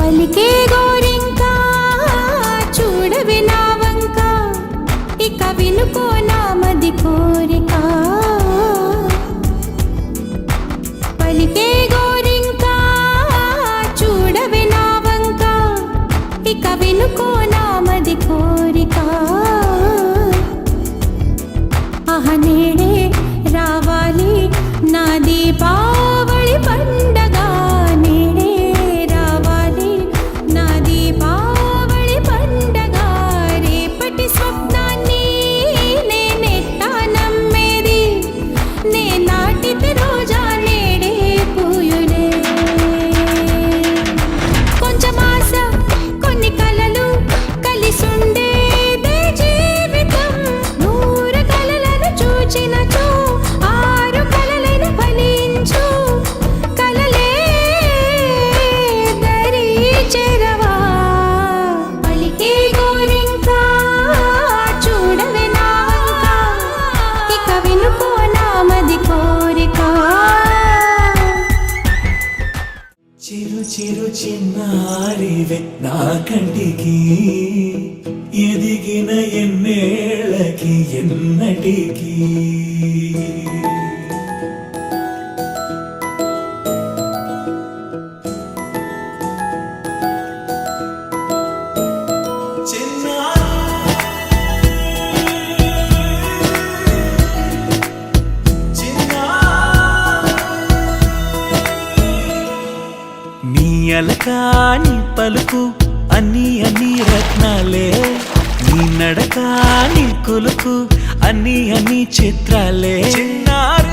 పలికే గోరింకా చూడవే నా వంక ఇక వినుకో నా మది కోరిక పలికే గోరింకా చూడవే నా వంక ఇక వినుకో నా మది కోరిక ఆహ నేడే రావాలి నా దీపావళి పండగ నేడే రావాలి నా దీపావళి పండగ రేపటి స్వప్నాన్ని నేనెట్టా నమ్మేది నే నాటితే రోజా నేడే పూయులే కొంచెం ఆశ కొన్ని కలలు కలిసుండేదే జీవితం నూరు కలలను చూచినచో ఆరు కలలను ఫలించు కలలే దరి చేరవా పలికే గోరింకా చూడవే నా వంక ఇక వినుకో నా మది కోరిక చిరు చిరు చిన్నారివే నా కంటికి ఎదిగిన ఎన్నేళ్ళకి ఎన్నటికి నీ అలకాని పలుకు అన్ని అన్ని రత్నాలే నీ నడకాని కులుకు అన్ని అన్ని చిత్రాలే చిన్నారు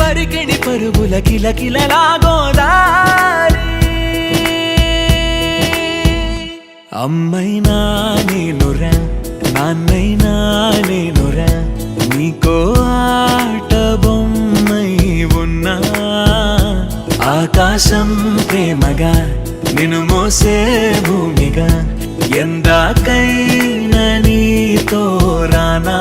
పరికిణి పరుగుల కిలకిలలా గోదారి అమ్మైనా నేనురా నాన్నైనా నేనురా నీకో ఆట బొమ్మై ఉన్నా ఆకాశం ప్రేమగా నిన్ను మోసే భూమిగా ఎందాకైనా నీతో రానా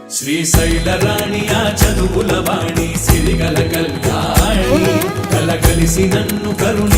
శ్రీశైల రాణి ఆ చదువుల వాణి సిరిగల కళ్యాణి కలగలిసి నన్ను కరుణ